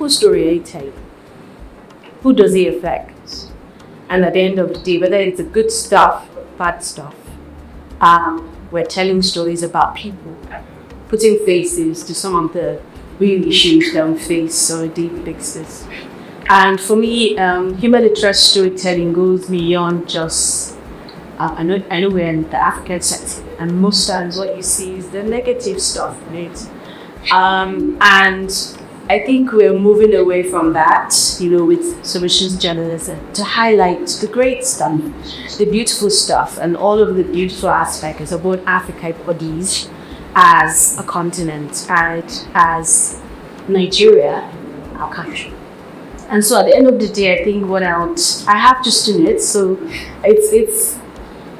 whose story are you telling? Who does it affect? And at the end of the day, whether it's the good stuff or bad stuff, we're telling stories about people, putting faces to some of the real issues that we face on a daily basis. And for me, human interest storytelling goes beyond just, I know we're in the African setting, and most times what you see is the negative stuff, right? And I think we're moving away from that, with solutions journalism, to highlight the great stuff, the beautiful stuff, and all of the beautiful aspects of what Africa embodies as a continent and as Nigeria, our country. And so at the end of the day, I think I have just 2 minutes, so it's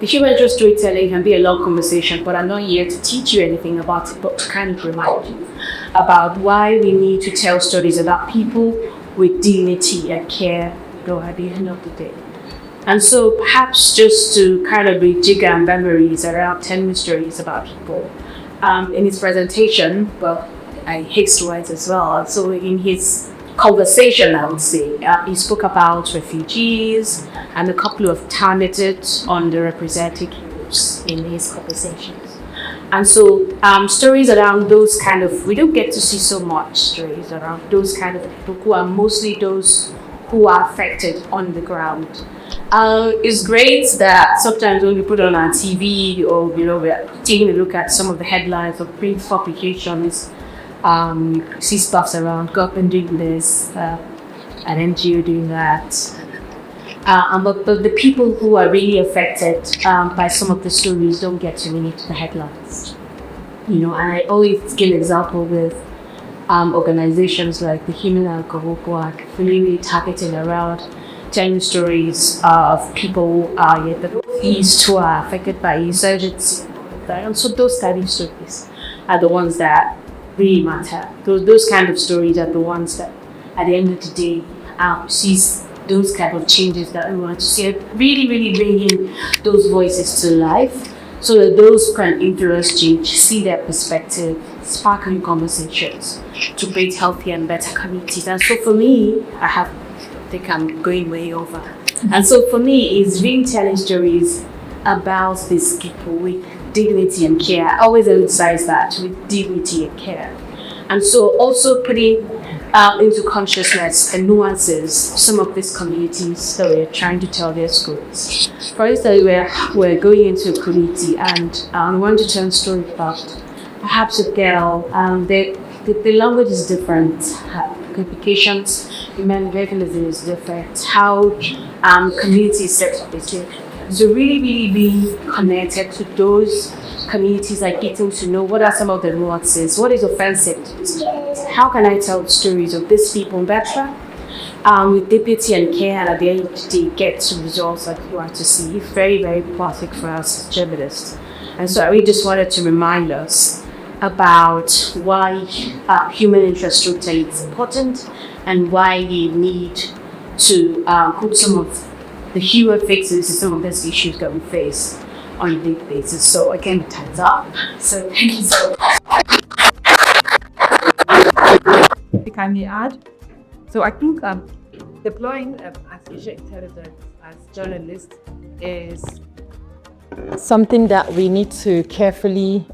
the human interest storytelling can be a long conversation, but I'm not here to teach you anything about it, but to kind of remind you about why we need to tell stories about people with dignity and care, at the end of the day. And so perhaps just to kind of rejigger memories around 10 mysteries about people. In his presentation, I haste words as well. So in his conversation, I would say, he spoke about refugees and a couple of talented underrepresented groups in his conversations. And so stories around those kind of, we don't get to see so much stories around those kind of people who are mostly those who are affected on the ground. It's great that sometimes when we put on our TV or, we're taking a look at some of the headlines of print publications, you see stuffs around government doing this, an NGO doing that. But the people who are really affected by some of the stories don't get to really the headlines. And I always give an example with organizations like the Human Alcohol Board, really targeting around telling stories of people in the Northeast who are affected by insurgency. And so those kind of stories are the ones that really matter. Those kind of stories are the ones that, at the end of the day, sees those kind of changes that we want to see. Really, really bringing those voices to life so that those can interest change, see their perspective, sparkling conversations to create healthier and better communities. And so for me, I think I'm going way over. And so for me, it's really telling stories about these people with dignity and care. I always emphasize that, with dignity and care. And so also putting into consciousness and nuances some of these communities that we're trying to tell their stories. For instance, we're going into a community and we want to tell a story about perhaps a girl. The language is different. Complications, human evangelism is different. How community is set up is different. So really, really being connected to those communities, like getting to know what are some of the nuances, what is offensive to this community, how can I tell stories of these people better, with dignity and care, and at the end of the day get to results that you want to see. Very, very important for us as journalists. And so I really just wanted to remind us about why human interest storytelling is important and why we need to put some of the human fixes to some of these issues that we face on a daily basis. So again, the time's up. So thank you so much. If I may add, so I think deploying artificial intelligence as journalists is something that we need to carefully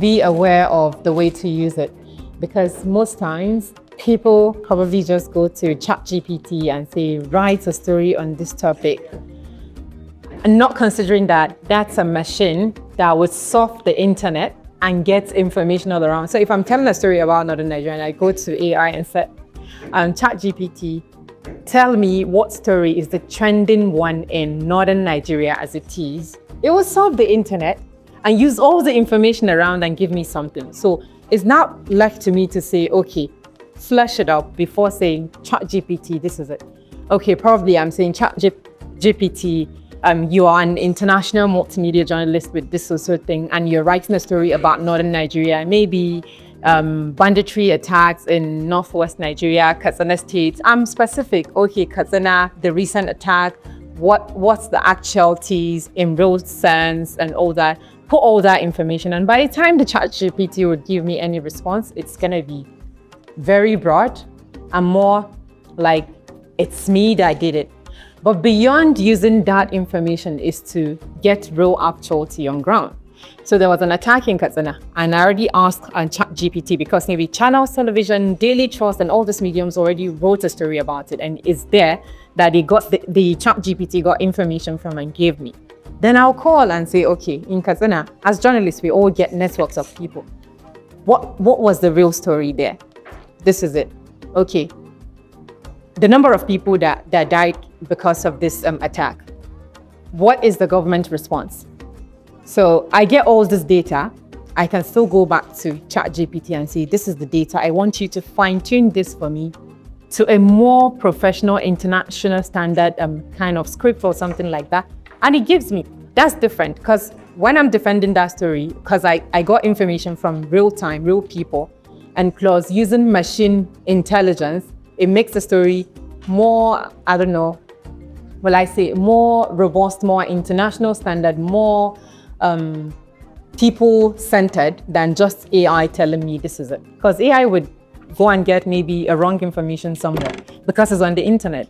be aware of the way to use it, because most times people probably just go to ChatGPT and say, write a story on this topic, and not considering that that's a machine that would surf the internet and get information all around. So if I'm telling a story about Northern Nigeria and I go to AI and say, ChatGPT, tell me what story is the trending one in Northern Nigeria as it is, it will surf the internet and use all the information around and give me something. So it's not left to me to say, okay, flesh it up before saying ChatGPT, this is it. Okay, probably I'm saying ChatGPT, you are an international multimedia journalist with this sort of thing, and you're writing a story about Northern Nigeria, maybe banditry attacks in Northwest Nigeria, Katsina State. I'm specific. Okay, Katsina, the recent attack, what's the actualities in real sense and all that. Put all that information, and by the time the ChatGPT would give me any response, it's gonna be very broad and more like it's me that did it. But beyond using that information is to get real actuality on ground. So there was an attack in Katsina, and I already asked on ChatGPT, because maybe Channels Television, Daily Trust, and all these mediums already wrote a story about it, and it's there that they got the ChatGPT got information from and gave me. Then I'll call and say, okay, in Katsina, as journalists, we all get networks of people. What was the real story there? This is it. Okay. The number of people that died because of this attack. What is the government response? So I get all this data. I can still go back to ChatGPT and say, this is the data. I want you to fine tune this for me to a more professional, international standard kind of script or something like that. And it gives me, that's different, because when I'm defending that story, because I got information from real time, real people, and plus using machine intelligence, it makes the story more, I don't know, will I say, more robust, more international standard, more people-centered than just AI telling me this is it. Because AI would go and get maybe a wrong information somewhere because it's on the internet.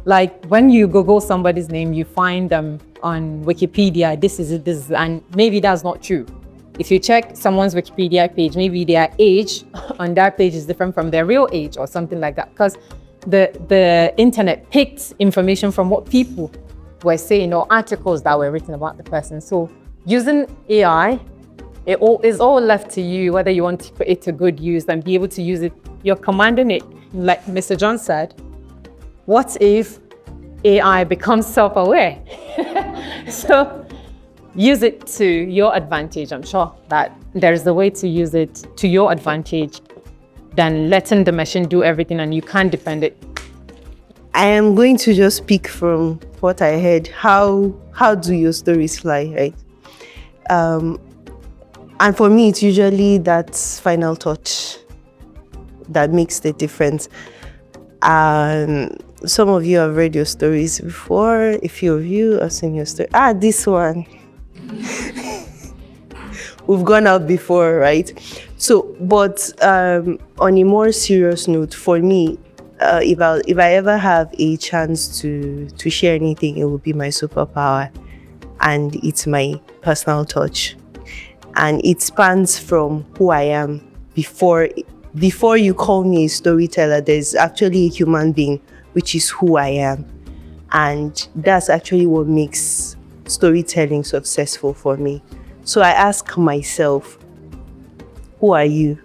Like when you Google somebody's name, you find them on Wikipedia, this is it, and maybe that's not true. If you check someone's Wikipedia page, maybe their age on that page is different from their real age or something like that, because the internet picked information from what people were saying or articles that were written about the person. So using AI, it is all left to you, whether you want to put it to good use and be able to use it. You're commanding it, like Mr. John said. What if AI becomes self-aware? So use it to your advantage. I'm sure that there's a way to use it to your advantage than letting the machine do everything and you can't defend it. I am going to just speak from what I heard. How do your stories fly, right? And for me, it's usually that final touch that makes the difference. Some of you have read your stories before. A few of you have seen your story. This one. We've gone out before, right? So, but on a more serious note, for me, if I ever have a chance to share anything, it would be my superpower, and it's my personal touch, and it spans from who I am before you call me a storyteller. There's actually a human being, which is who I am, and that's actually what makes storytelling successful for me. So I ask myself, who are you?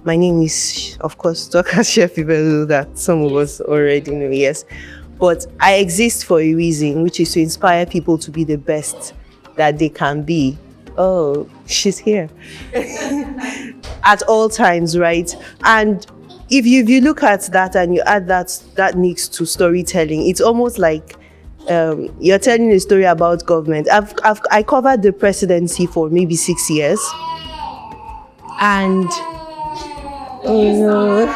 My name is, of course, Dr. Chef Ibelu, that some of us already know, yes. But I exist for a reason, which is to inspire people to be the best that they can be. Oh, she's here. At all times, right? And if you look at that and you add that mix to storytelling, it's almost like you're telling a story about government. I covered the presidency for maybe 6 years, and you know,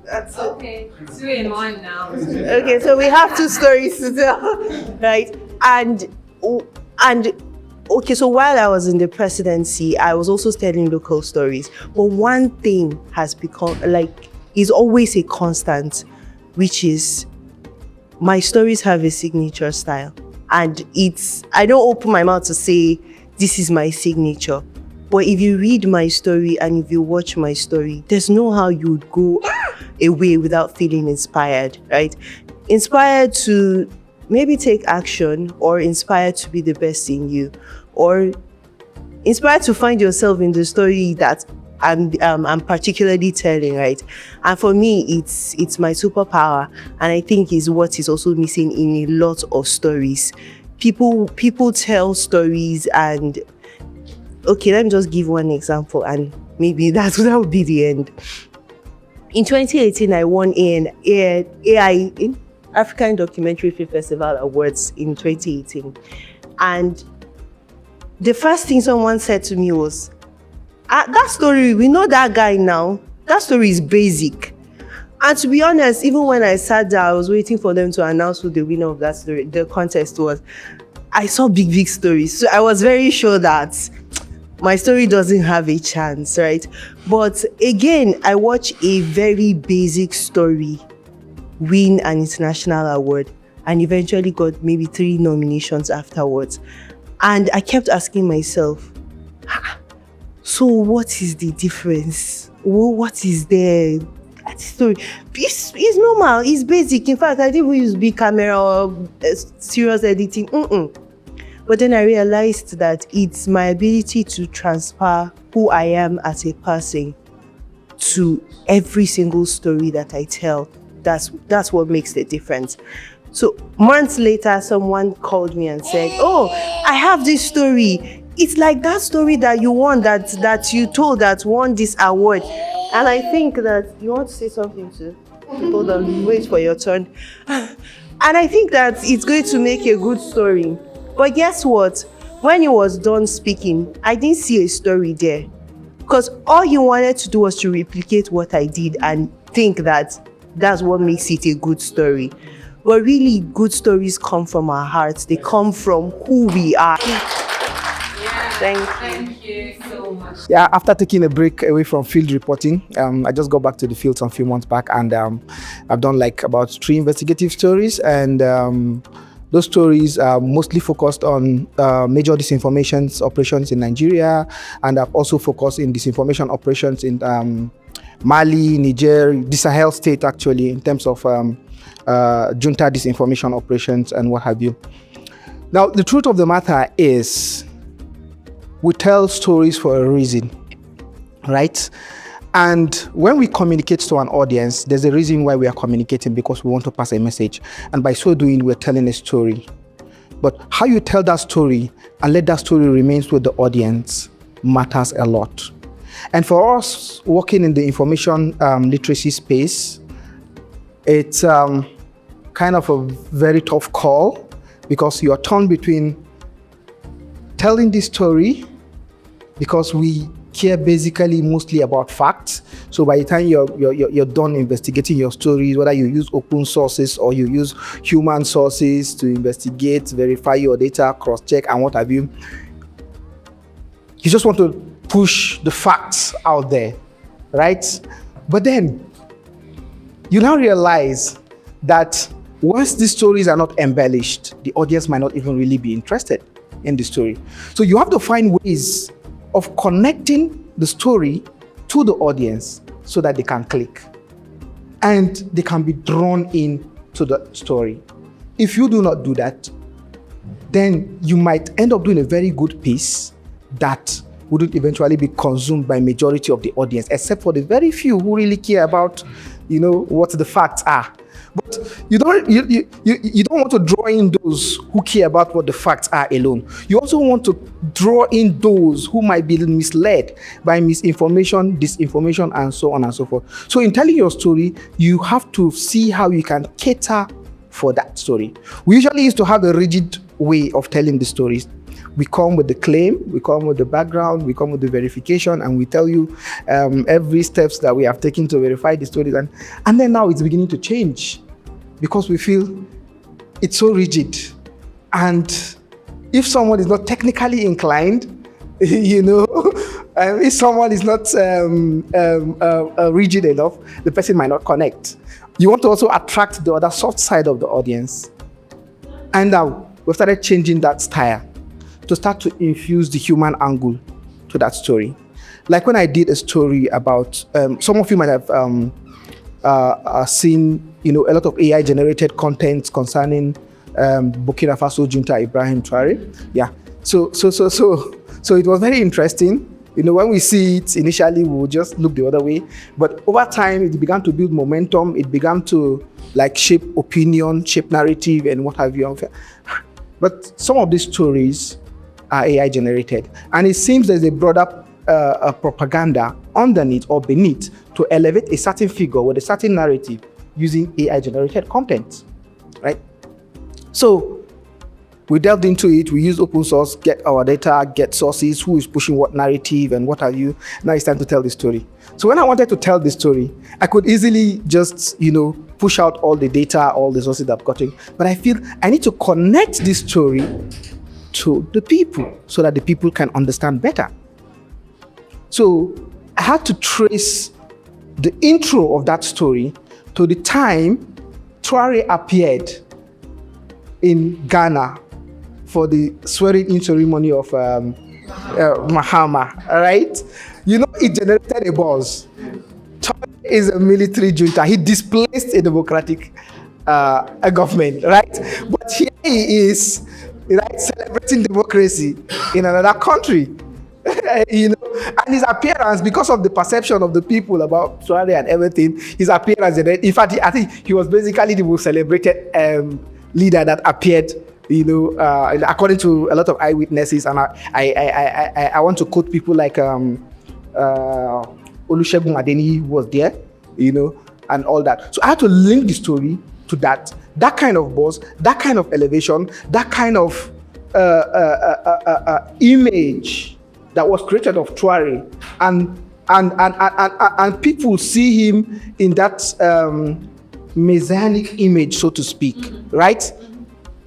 That's okay. 2 in 1 now. Okay, so we have 2 stories to tell, right? And okay, so while I was in the presidency, I was also telling local stories. But one thing has become, is always a constant, which is my stories have a signature style. And I don't open my mouth to say, this is my signature. But if you read my story and if you watch my story, there's no how you would go away without feeling inspired, right? Inspired to maybe take action, or inspired to be the best in you, or inspired to find yourself in the story that I'm particularly telling, right? And for me, it's my superpower, and I think is what is also missing in a lot of stories. People tell stories, and okay, let me just give one example, and maybe that would be the end. In 2018, I won AI in African Documentary Film Festival Awards in 2018, and the first thing someone said to me was, that story, we know that guy now. That story is basic. And to be honest, even when I sat down, I was waiting for them to announce who the winner of that story, the contest was. I saw big stories. So I was very sure that my story doesn't have a chance, right? But again, I watched a very basic story win an international award and eventually got maybe 3 nominations afterwards. And I kept asking myself, so what is the difference? What is there? That story, it's normal, it's basic. In fact, I didn't even use big camera or serious editing. But then I realized that it's my ability to transfer who I am as a person to every single story that I tell. That's what makes the difference. So months later, someone called me and said, "Oh, I have this story. It's like that story that you won, that you told that won this award." And I think that you want to say something too. Hold on, wait for your turn. And I think that it's going to make a good story. But guess what? When he was done speaking, I didn't see a story there. Because all he wanted to do was to replicate what I did and think that that's what makes it a good story. But really, good stories come from our hearts. They come from who we are. Thank you so much. Yeah, after taking a break away from field reporting, I just got back to the field some few months back, and I've done like about 3 investigative stories, and those stories are mostly focused on major disinformation operations in Nigeria, and I've also focused in disinformation operations in Mali, Niger, the Sahel state actually, in terms of junta disinformation operations and what have you. Now, the truth of the matter is, we tell stories for a reason, right? And when we communicate to an audience, there's a reason why we are communicating, because we want to pass a message. And by so doing, we're telling a story. But how you tell that story and let that story remain with the audience matters a lot. And for us working in the information literacy space, it's kind of a very tough call, because you're torn between telling this story, because we care basically mostly about facts. So by the time you're done investigating your stories, whether you use open sources or you use human sources to investigate, verify your data, cross-check, and what have you, you just want to push the facts out there, right? But then you now realize that once these stories are not embellished, the audience might not even really be interested in the story. So you have to find ways of connecting the story to the audience so that they can click and they can be drawn in to the story. If you do not do that, then you might end up doing a very good piece that wouldn't eventually be consumed by majority of the audience, except for the very few who really care about, what the facts are. But you don't want to draw in those who care about what the facts are alone. You also want to draw in those who might be misled by misinformation, disinformation, and so on and so forth. So in telling your story, you have to see how you can cater for that story. We usually used to have a rigid way of telling the stories. We come with the claim, we come with the background, we come with the verification, and we tell you every steps that we have taken to verify the stories. And then now it's beginning to change, because we feel it's so rigid. And if someone is not technically inclined, if someone is not rigid enough, the person might not connect. You want to also attract the other soft side of the audience. And now we've started changing that style to start to infuse the human angle to that story. Like when I did a story about, some of you might have seen, a lot of AI generated content concerning Burkina Faso junta Ibrahim Traore. Yeah, so it was very interesting. When we see it initially, we would just look the other way, but over time it began to build momentum. It began to shape opinion, shape narrative, and what have you. But some of these stories are AI generated, and it seems there's a broader propaganda underneath or beneath to elevate a certain figure with a certain narrative using AI generated content, right? So we delved into it. We used open source, get our data, get sources, who is pushing what narrative and what have you. Now it's time to tell the story. So when I wanted to tell the story, I could easily just, push out all the data, all the sources that I've gotten. But I feel I need to connect this story to the people so that the people can understand better. So I had to trace the intro of that story to the time Traore appeared in Ghana for the swearing-in ceremony of Mahama, right? You know, it generated a buzz. Traore is a military junta. He displaced a democratic government, right? But here he is, right, celebrating democracy in another country. You know, and his appearance, because of the perception of the people about Traore and everything, his appearance, in fact, I think he was basically the most celebrated leader that appeared, you know, according to a lot of eyewitnesses. And I want to quote people like Olusegun Adeni, who was there, you know, and all that. So I had to link the story to that kind of buzz, that kind of elevation, that kind of image that was created of Traore, and people see him in that messianic image, so to speak, right?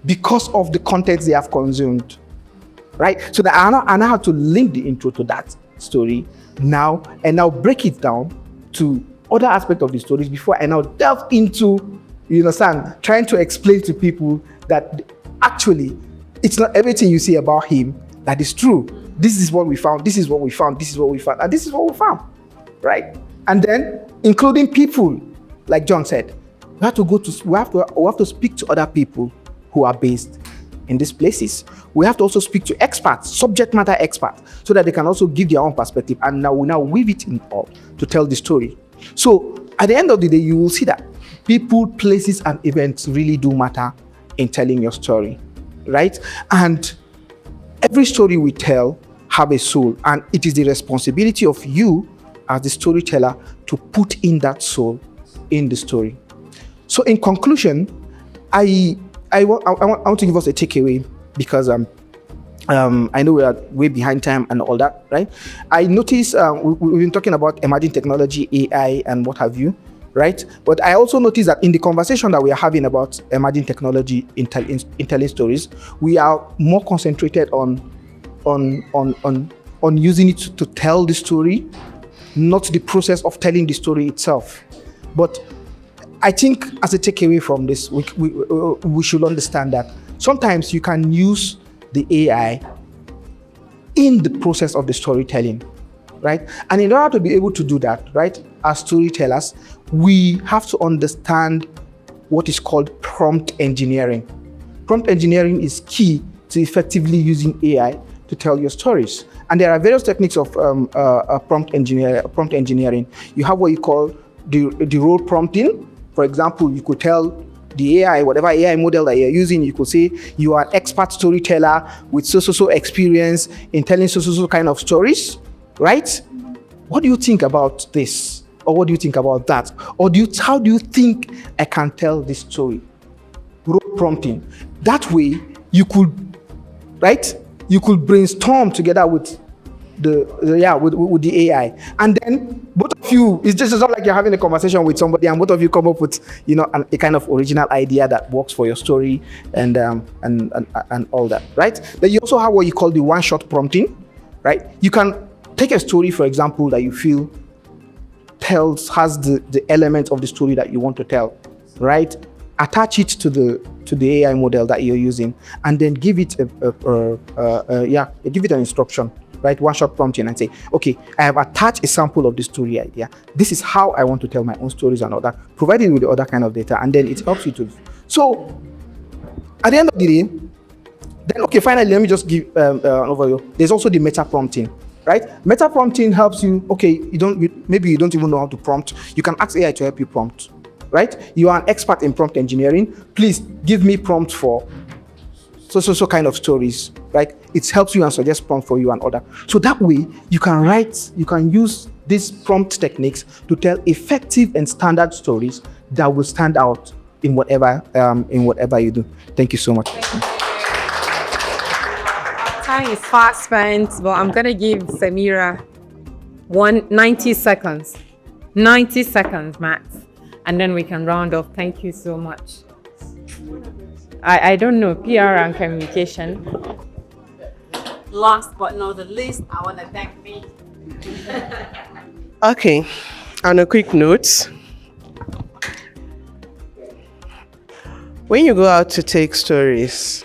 Because of the content they have consumed, right? So that I now have to link the intro to that story now, and now break it down to other aspects of the stories before I now delve into, you understand, trying to explain to people that actually it's not everything you see about him that is true. This is what we found, this is what we found, this is what we found, and this is what we found, right? And then including people, like John said, we have to speak to other people who are based in these places. We have to also speak to experts, subject matter experts, so that they can also give their own perspective, and now we weave it in all to tell the story. So at the end of the day, you will see that people, places, and events really do matter in telling your story, right? And every story we tell have a soul, and it is the responsibility of you as the storyteller to put in that soul in the story. So in conclusion, I want to give us a takeaway, because I know we are way behind time and all that, right? I noticed we've been talking about emerging technology, AI, and what have you, right? But I also noticed that in the conversation that we are having about emerging technology in telling stories, we are more concentrated on using it to tell the story, not the process of telling the story itself. But I think as a takeaway from this, we should understand that sometimes you can use the AI in the process of the storytelling, right? And in order to be able to do that, right, as storytellers, we have to understand what is called prompt engineering. Prompt engineering is key to effectively using AI to tell your stories. And there are various techniques of prompt engineering. You have what you call the role prompting. For example, you could tell the AI, whatever AI model that you're using, you could say you are an expert storyteller with so experience in telling so kind of stories, right? What do you think about this? Or what do you think about that? Or how do you think I can tell this story? Role prompting. That way, you could, right? You could brainstorm together with the AI, and then both of you, it's just like you're having a conversation with somebody, and both of you come up with, you know, a kind of original idea that works for your story, and all that, right? Then you also have what you call the one-shot prompting, right? You can take a story, for example, that you feel has the element of the story that you want to tell, right? Attach it to the AI model that you're using, and then give it give it an instruction, right? One-shot prompting, and say, okay, I have attached a sample of the story idea. This is how I want to tell my own stories and all that, provided with the other kind of data, and then it helps you to. So at the end of the day, then okay, finally, let me just give an overview. There's also the meta prompting, right? Meta prompting helps you. Okay, maybe you don't even know how to prompt. You can ask AI to help you prompt, right? You are an expert in prompt engineering. Please give me prompts for so kind of stories, right? It helps you and suggests prompt for you and other. So that way you can use these prompt techniques to tell effective and standard stories that will stand out in whatever you do. Thank you so much. Time is fast spent, but I'm gonna give Samira 90 seconds. 90 seconds max. And then we can round off. Thank you so much. I don't know, PR and communication. last but not the least, I want to thank me. Okay, on a quick note, when you go out to take stories,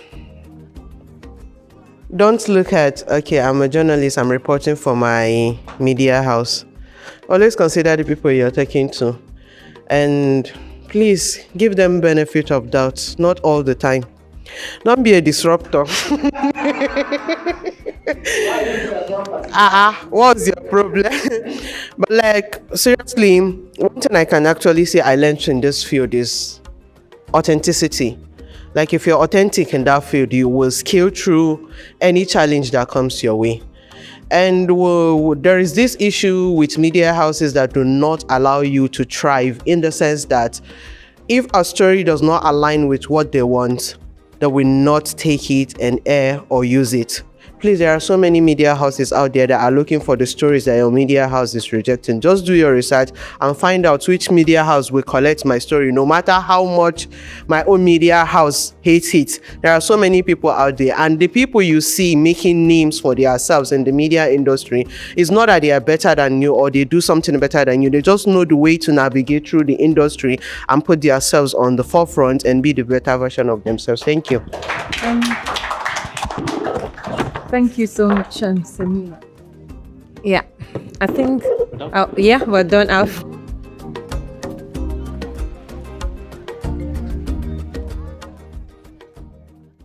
don't look at, okay, I'm a journalist, I'm reporting for my media house. Always consider the people you're talking to. And please give them benefit of doubt, not all the time. Don't be a disruptor. What's your problem? But like, seriously, one thing I can actually say I learned in this field is authenticity. Like, if you're authentic in that field, you will scale through any challenge that comes your way. And there is this issue with media houses that do not allow you to thrive, in the sense that if a story does not align with what they want, they will not take it and air or use it. Please, there are so many media houses out there that are looking for the stories that your media house is rejecting. Just do your research and find out which media house will collect my story, no matter how much my own media house hates it. There are so many people out there, and the people you see making names for themselves in the media industry, is not that they are better than you or they do something better than you. They just know the way to navigate through the industry and put themselves on the forefront and be the better version of themselves. Thank you. Thank you so much, Samina. Yeah, I think, yeah, we're done.